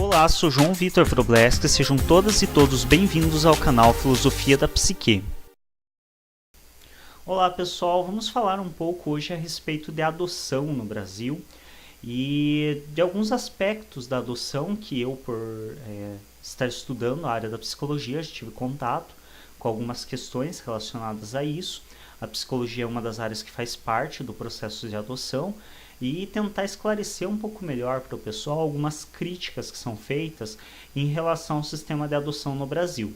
Olá, sou João Vitor Wrobleski, sejam todas e todos bem-vindos ao canal Filosofia da Psique. Olá pessoal, vamos falar um pouco hoje a respeito de adoção no Brasil e de alguns aspectos da adoção que eu, por estar estudando a área da psicologia, já tive contato com algumas questões relacionadas a isso. A psicologia é uma das áreas que faz parte do processo de adoção e tentar esclarecer um pouco melhor para o pessoal algumas críticas que são feitas em relação ao sistema de adoção no Brasil.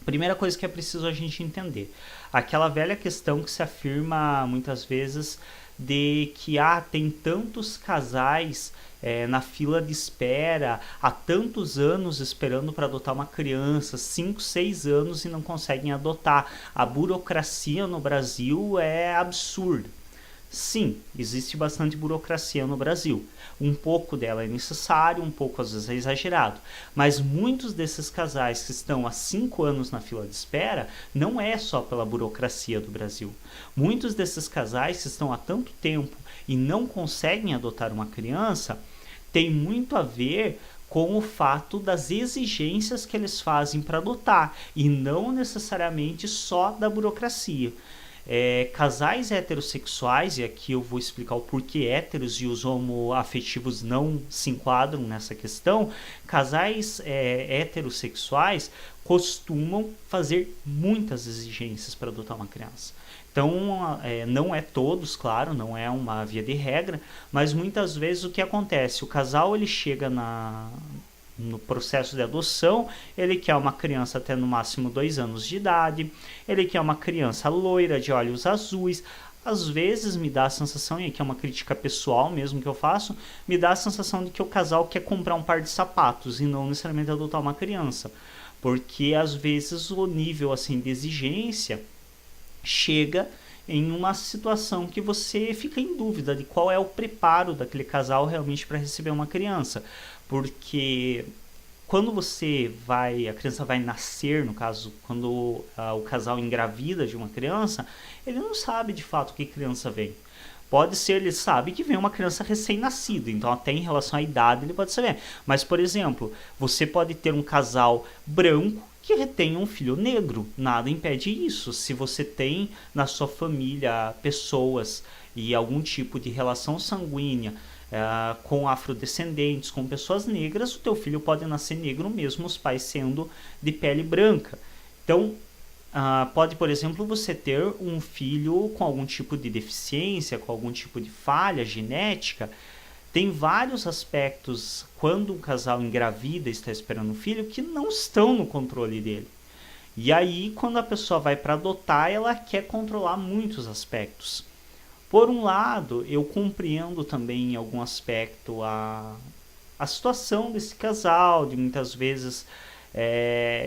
Primeira coisa que é preciso a gente entender, aquela velha questão que se afirma muitas vezes de que tem tantos casais na fila de espera, há tantos anos esperando para adotar uma criança, 5, 6 anos e não conseguem adotar. A burocracia no Brasil é absurda. Sim, existe bastante burocracia no Brasil. Um pouco dela é necessário, um pouco às vezes é exagerado. Mas muitos desses casais que estão há 5 anos na fila de espera, não é só pela burocracia do Brasil. Muitos desses casais que estão há tanto tempo e não conseguem adotar uma criança, tem muito a ver com o fato das exigências que eles fazem para adotar, e não necessariamente só da burocracia. Casais heterossexuais, e aqui eu vou explicar o porquê héteros e os homoafetivos não se enquadram nessa questão. Casais heterossexuais costumam fazer muitas exigências para adotar uma criança. Então, não é todos, claro, não é uma via de regra, mas muitas vezes o que acontece? O casal ele chega no processo de adoção, ele quer uma criança até no máximo 2 anos de idade, ele quer uma criança loira, de olhos azuis. Às vezes me dá a sensação, e aqui é uma crítica pessoal mesmo que eu faço, me dá a sensação de que o casal quer comprar um par de sapatos e não necessariamente adotar uma criança, porque às vezes o nível assim de exigência chega em uma situação que você fica em dúvida de qual é o preparo daquele casal realmente para receber uma criança. Porque quando a criança vai nascer, no caso, quando o casal engravida de uma criança, ele não sabe de fato que criança vem. Pode ser, ele sabe que vem uma criança recém-nascida, então até em relação à idade ele pode saber. Mas, por exemplo, você pode ter um casal branco que tenha um filho negro, nada impede isso. Se você tem na sua família pessoas e algum tipo de relação sanguínea com afrodescendentes, com pessoas negras, o teu filho pode nascer negro mesmo os pais sendo de pele branca. Então, pode, por exemplo, você ter um filho com algum tipo de deficiência, com algum tipo de falha genética. Tem vários aspectos quando um casal engravida e está esperando um filho que não estão no controle dele. E aí, quando a pessoa vai para adotar, ela quer controlar muitos aspectos. Por um lado, eu compreendo também em algum aspecto a situação desse casal, de muitas vezes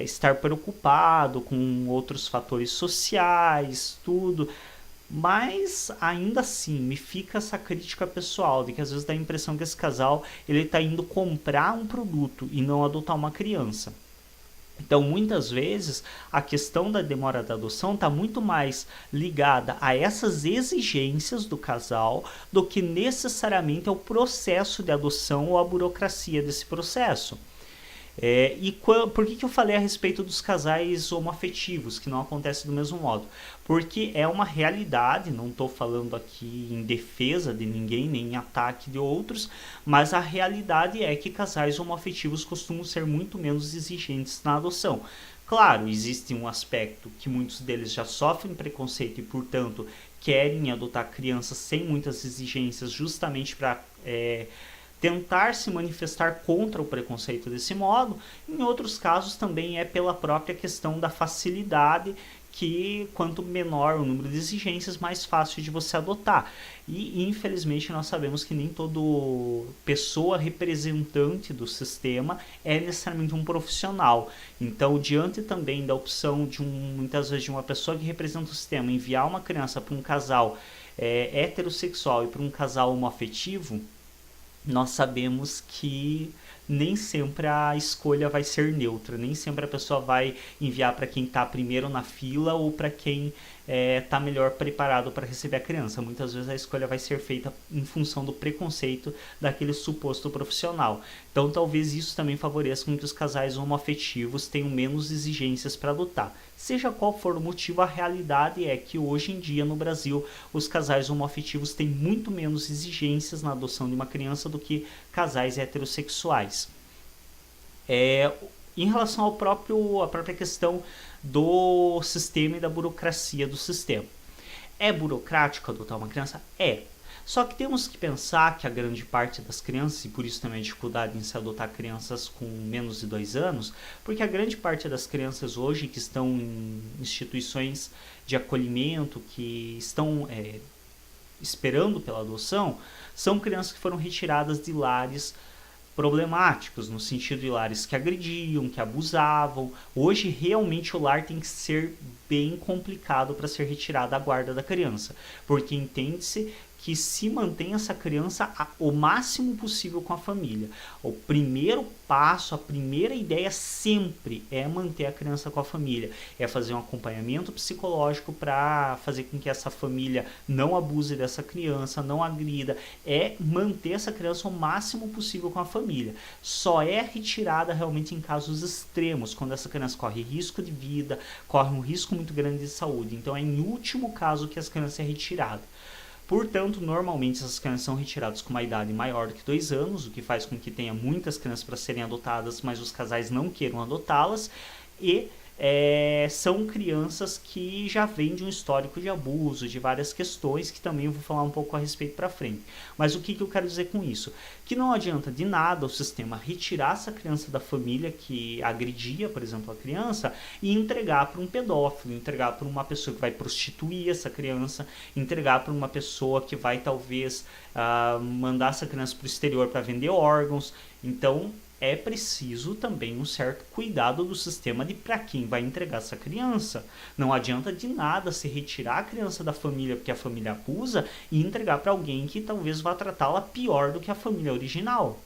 estar preocupado com outros fatores sociais, tudo. Mas ainda assim me fica essa crítica pessoal de que às vezes dá a impressão que esse casal ele está indo comprar um produto e não adotar uma criança. Então, muitas vezes, a questão da demora da adoção está muito mais ligada a essas exigências do casal do que necessariamente ao processo de adoção ou à burocracia desse processo. Por que eu falei a respeito dos casais homoafetivos, que não acontece do mesmo modo? Porque é uma realidade, não estou falando aqui em defesa de ninguém, nem em ataque de outros, mas a realidade é que casais homoafetivos costumam ser muito menos exigentes na adoção. Claro, existe um aspecto que muitos deles já sofrem preconceito e, portanto, querem adotar crianças sem muitas exigências justamente para tentar se manifestar contra o preconceito desse modo. Em outros casos também é pela própria questão da facilidade, que quanto menor o número de exigências, mais fácil de você adotar. E infelizmente nós sabemos que nem toda pessoa representante do sistema é necessariamente um profissional. Então, diante também da opção de muitas vezes de uma pessoa que representa o sistema enviar uma criança para um casal heterossexual e para um casal homoafetivo, nós sabemos que nem sempre a escolha vai ser neutra, nem sempre a pessoa vai enviar para quem está primeiro na fila ou para quem está melhor preparado para receber a criança. Muitas vezes a escolha vai ser feita em função do preconceito daquele suposto profissional. Então talvez isso também favoreça com que os casais homoafetivos tenham menos exigências para adotar. Seja qual for o motivo, a realidade é que hoje em dia no Brasil os casais homoafetivos têm muito menos exigências na adoção de uma criança do que casais heterossexuais. Em relação à própria questão do sistema e da burocracia do sistema. É burocrático adotar uma criança? É. Só que temos que pensar que a grande parte das crianças, e por isso também a dificuldade em se adotar crianças com menos de 2 anos, porque a grande parte das crianças hoje que estão em instituições de acolhimento, que estão esperando pela adoção, são crianças que foram retiradas de lares problemáticos, no sentido de lares que agrediam, que abusavam. Hoje, realmente, o lar tem que ser bem complicado para ser retirado da guarda da criança, porque entende-se que se mantém essa criança o máximo possível com a família. O primeiro passo, a primeira ideia sempre é manter a criança com a família, é fazer um acompanhamento psicológico para fazer com que essa família não abuse dessa criança, não agrida, é manter essa criança o máximo possível com a família. Só é retirada realmente em casos extremos, quando essa criança corre risco de vida, corre um risco muito grande de saúde. Então é em último caso que essa criança é retirada. Portanto, normalmente essas crianças são retiradas com uma idade maior do que 2 anos, o que faz com que tenha muitas crianças para serem adotadas, mas os casais não queiram adotá-las, e são crianças que já vêm de um histórico de abuso, de várias questões, que também eu vou falar um pouco a respeito para frente. Mas o que eu quero dizer com isso? Que não adianta de nada o sistema retirar essa criança da família que agredia, por exemplo, a criança, e entregar para um pedófilo, entregar para uma pessoa que vai prostituir essa criança, entregar para uma pessoa que vai talvez mandar essa criança para o exterior para vender órgãos. Então é preciso também um certo cuidado do sistema de para quem vai entregar essa criança. Não adianta de nada se retirar a criança da família porque a família abusa e entregar para alguém que talvez vá tratá-la pior do que a família original.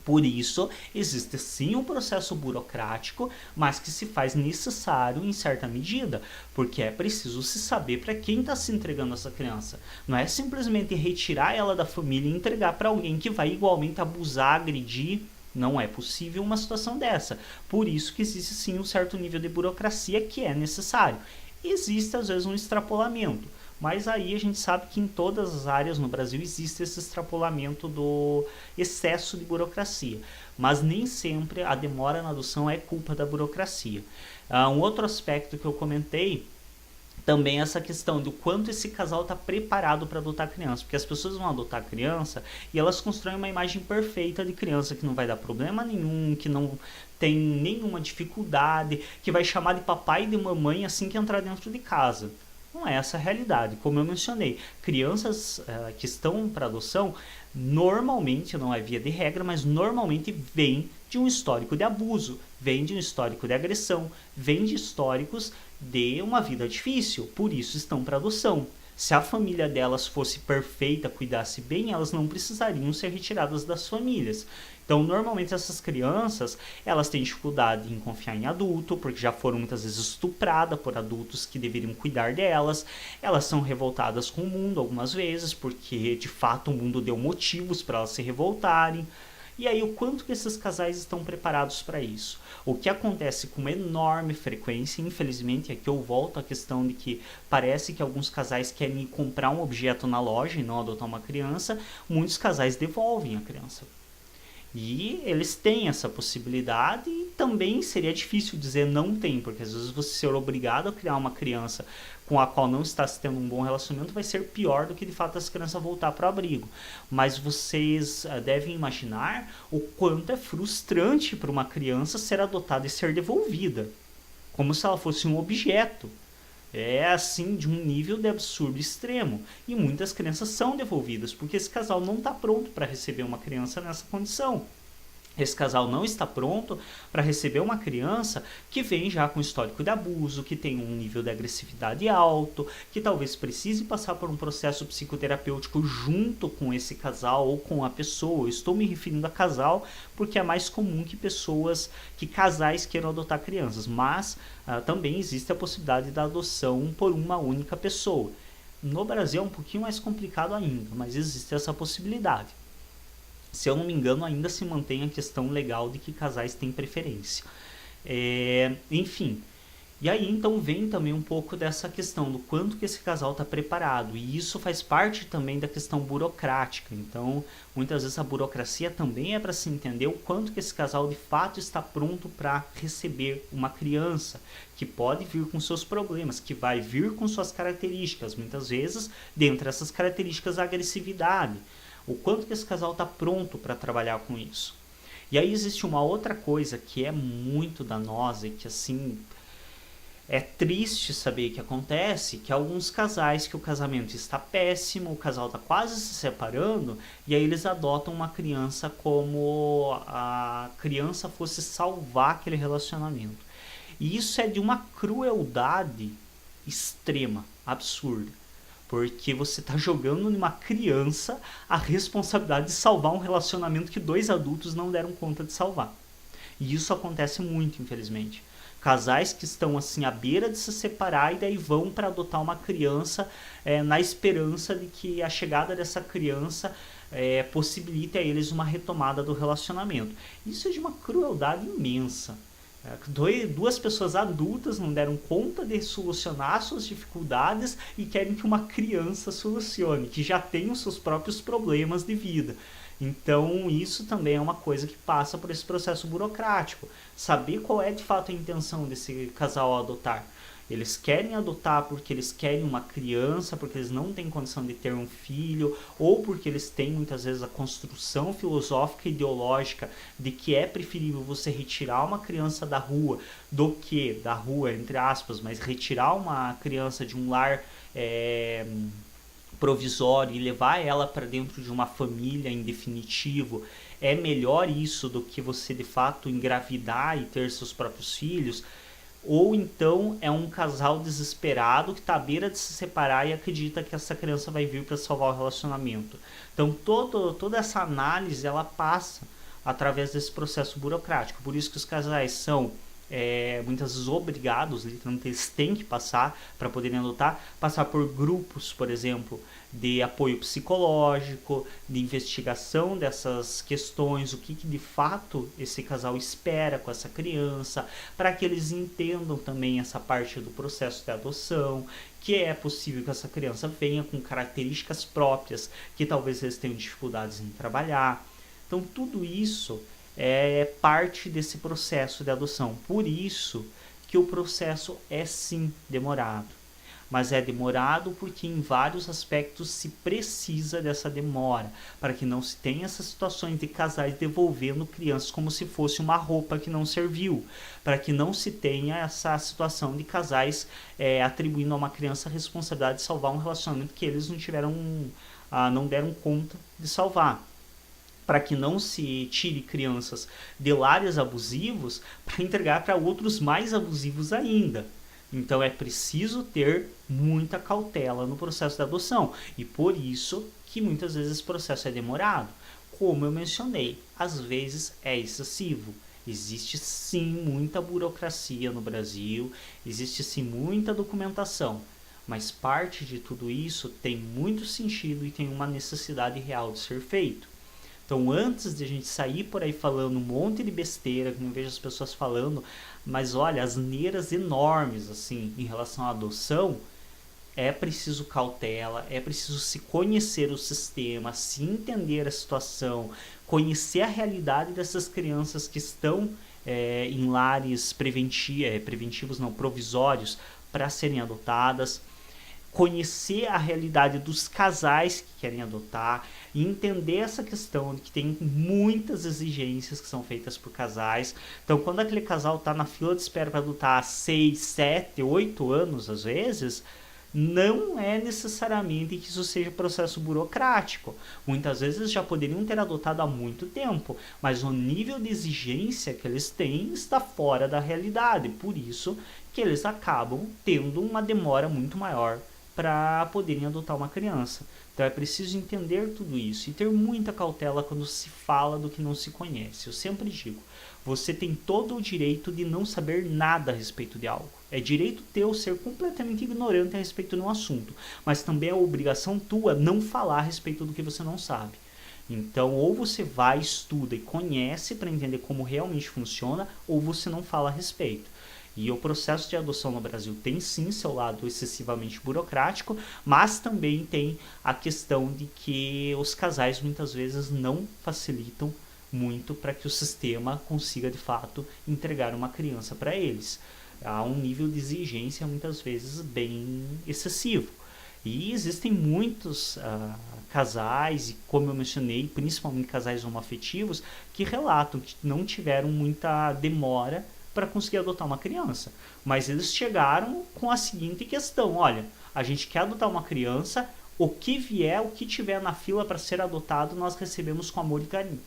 Por isso, existe sim um processo burocrático, mas que se faz necessário em certa medida, porque é preciso se saber para quem está se entregando essa criança. Não é simplesmente retirar ela da família e entregar para alguém que vai igualmente abusar, agredir. Não é possível uma situação dessa. Por isso que existe sim um certo nível de burocracia que é necessário. Existe às vezes um extrapolamento, mas aí a gente sabe que em todas as áreas no Brasil existe esse extrapolamento do excesso de burocracia. Mas nem sempre a demora na adoção é culpa da burocracia. Um outro aspecto que eu comentei também é essa questão do quanto esse casal está preparado para adotar a criança, porque as pessoas vão adotar a criança e elas constroem uma imagem perfeita de criança que não vai dar problema nenhum, que não tem nenhuma dificuldade, que vai chamar de papai e de mamãe assim que entrar dentro de casa. Não é essa a realidade. Como eu mencionei, crianças que estão para adoção, normalmente, não é via de regra, mas normalmente vêm de um histórico de abuso, vêm de um histórico de agressão, vêm de históricos de uma vida difícil, por isso estão para adoção. Se a família delas fosse perfeita, cuidasse bem, elas não precisariam ser retiradas das famílias. Então, normalmente essas crianças, elas têm dificuldade em confiar em adulto, porque já foram muitas vezes estupradas por adultos que deveriam cuidar delas. Elas são revoltadas com o mundo algumas vezes, porque de fato o mundo deu motivos para elas se revoltarem. E aí, o quanto que esses casais estão preparados para isso? O que acontece com uma enorme frequência, infelizmente, é que eu volto à questão de que parece que alguns casais querem comprar um objeto na loja e não adotar uma criança, muitos casais devolvem a criança. E eles têm essa possibilidade e também seria difícil dizer não tem, porque às vezes você ser obrigado a criar uma criança com a qual não está se tendo um bom relacionamento vai ser pior do que de fato essa criança voltar para o abrigo. Mas vocês devem imaginar o quanto é frustrante para uma criança ser adotada e ser devolvida, como se ela fosse um objeto. É assim, de um nível de absurdo extremo. E muitas crianças são devolvidas, porque esse casal não está pronto para receber uma criança nessa condição. esse casal não está pronto para receber uma criança que vem já com histórico de abuso, que tem um nível de agressividade alto, que talvez precise passar por um processo psicoterapêutico junto com esse casal ou com a pessoa. Eu estou me referindo a casal porque é mais comum que casais queiram adotar crianças, mas também existe a possibilidade da adoção por uma única pessoa. No Brasil é um pouquinho mais complicado ainda, mas existe essa possibilidade. Se eu não me engano, ainda se mantém a questão legal de que casais têm preferência. Enfim, e aí então vem também um pouco dessa questão do quanto que esse casal está preparado. E isso faz parte também da questão burocrática. Então, muitas vezes a burocracia também é para se entender o quanto que esse casal de fato está pronto para receber uma criança, que pode vir com seus problemas, que vai vir com suas características. Muitas vezes, dentre essas características, a agressividade. O quanto que esse casal está pronto para trabalhar com isso. E aí existe uma outra coisa que é muito danosa e que assim é triste saber que acontece, que alguns casais que o casamento está péssimo, o casal está quase se separando, e aí eles adotam uma criança como a criança fosse salvar aquele relacionamento. E isso é de uma crueldade extrema, absurda. Porque você está jogando numa criança a responsabilidade de salvar um relacionamento que dois adultos não deram conta de salvar. E isso acontece muito, infelizmente. Casais que estão assim à beira de se separar e daí vão para adotar uma criança na esperança de que a chegada dessa criança possibilite a eles uma retomada do relacionamento. Isso é de uma crueldade imensa. Duas pessoas adultas não deram conta de solucionar suas dificuldades e querem que uma criança solucione, que já tem os seus próprios problemas de vida. Então isso também é uma coisa que passa por esse processo burocrático. Saber qual é de fato a intenção desse casal a adotar. Eles querem adotar porque eles querem uma criança, porque eles não têm condição de ter um filho, ou porque eles têm muitas vezes a construção filosófica e ideológica de que é preferível você retirar uma criança da rua do que, da rua entre aspas, mas retirar uma criança de um lar provisório e levar ela para dentro de uma família em definitivo. É melhor isso do que você de fato engravidar e ter seus próprios filhos. Ou então é um casal desesperado que está à beira de se separar e acredita que essa criança vai vir para salvar o relacionamento. Então toda essa análise ela passa através desse processo burocrático. Por isso que os casais são muitas vezes obrigados, literalmente eles têm que passar para poderem adotar, passar por grupos, por exemplo, de apoio psicológico, de investigação dessas questões, o que de fato esse casal espera com essa criança, para que eles entendam também essa parte do processo de adoção, que é possível que essa criança venha com características próprias, que talvez eles tenham dificuldades em trabalhar. Então tudo isso é parte desse processo de adoção. Por isso que o processo é sim demorado. Mas é demorado porque em vários aspectos se precisa dessa demora, para que não se tenha essas situações de casais devolvendo crianças como se fosse uma roupa que não serviu, para que não se tenha essa situação de casais atribuindo a uma criança a responsabilidade de salvar um relacionamento que eles não deram conta de salvar. Para que não se tire crianças de lares abusivos para entregar para outros mais abusivos ainda. Então é preciso ter muita cautela no processo de adoção. E por isso que muitas vezes esse processo é demorado. Como eu mencionei, às vezes é excessivo. Existe sim muita burocracia no Brasil, existe sim muita documentação. Mas parte de tudo isso tem muito sentido e tem uma necessidade real de ser feito. Então, antes de a gente sair por aí falando um monte de besteira, que não vejo as pessoas falando, mas olha, asneiras enormes, assim, em relação à adoção, é preciso cautela, é preciso se conhecer o sistema, se entender a situação, conhecer a realidade dessas crianças que estão em lares provisórios para serem adotadas, conhecer a realidade dos casais que querem adotar e entender essa questão de que tem muitas exigências que são feitas por casais. Então, quando aquele casal está na fila de espera para adotar há 6, 7, 8 anos, às vezes, não é necessariamente que isso seja processo burocrático. Muitas vezes já poderiam ter adotado há muito tempo, mas o nível de exigência que eles têm está fora da realidade. Por isso que eles acabam tendo uma demora muito maior para poderem adotar uma criança. Então é preciso entender tudo isso e ter muita cautela quando se fala do que não se conhece. Eu sempre digo, você tem todo o direito de não saber nada a respeito de algo. É direito teu ser completamente ignorante a respeito de um assunto, mas também é obrigação tua não falar a respeito do que você não sabe. Então, ou você vai, estuda e conhece para entender como realmente funciona, ou você não fala a respeito. E o processo de adoção no Brasil tem sim seu lado excessivamente burocrático, mas também tem a questão de que os casais muitas vezes não facilitam muito para que o sistema consiga de fato entregar uma criança para eles. Há um nível de exigência muitas vezes bem excessivo. E existem muitos casais, e como eu mencionei, principalmente casais homoafetivos, que relatam que não tiveram muita demora para conseguir adotar uma criança. Mas eles chegaram com a seguinte questão: olha, a gente quer adotar uma criança, o que vier, o que tiver na fila para ser adotado, nós recebemos com amor e carinho.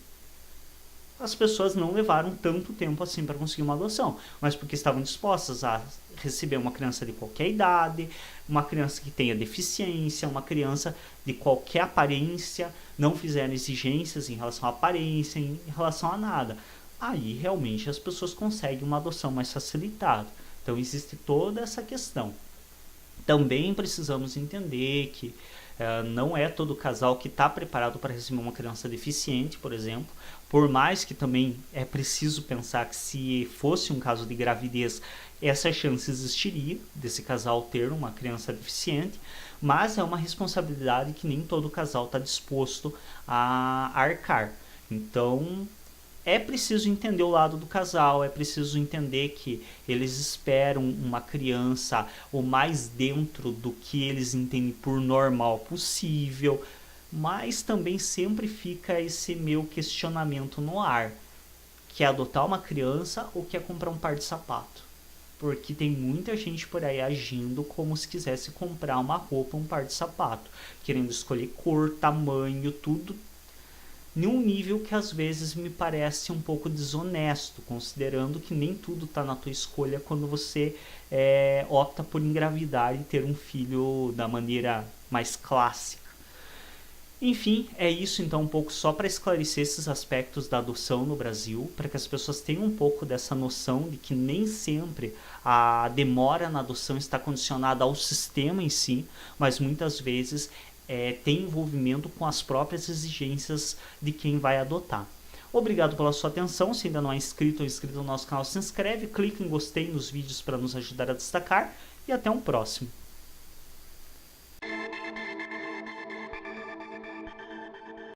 As pessoas não levaram tanto tempo assim para conseguir uma adoção, mas porque estavam dispostas a receber uma criança de qualquer idade, uma criança que tenha deficiência, uma criança de qualquer aparência, não fizeram exigências em relação à aparência, em relação a nada. Aí realmente as pessoas conseguem uma adoção mais facilitada. Então existe toda essa questão. Também precisamos entender que não é todo casal que está preparado para receber uma criança deficiente, por exemplo. Por mais que também é preciso pensar que se fosse um caso de gravidez, essa chance existiria desse casal ter uma criança deficiente, mas é uma responsabilidade que nem todo casal está disposto a arcar. Então é preciso entender o lado do casal, é preciso entender que eles esperam uma criança o mais dentro do que eles entendem por normal possível, mas também sempre fica esse meu questionamento no ar, que é adotar uma criança ou que é comprar um par de sapato. Porque tem muita gente por aí agindo como se quisesse comprar uma roupa, um par de sapato, querendo escolher cor, tamanho, tudo em um nível que às vezes me parece um pouco desonesto, considerando que nem tudo está na tua escolha quando você opta por engravidar e ter um filho da maneira mais clássica. Enfim, é isso então um pouco só para esclarecer esses aspectos da adoção no Brasil, para que as pessoas tenham um pouco dessa noção de que nem sempre a demora na adoção está condicionada ao sistema em si, mas muitas vezes tem envolvimento com as próprias exigências de quem vai adotar. Obrigado pela sua atenção. Se ainda não é inscrito ou inscrito no nosso canal, se inscreve, clica em gostei nos vídeos para nos ajudar a destacar e até um próximo.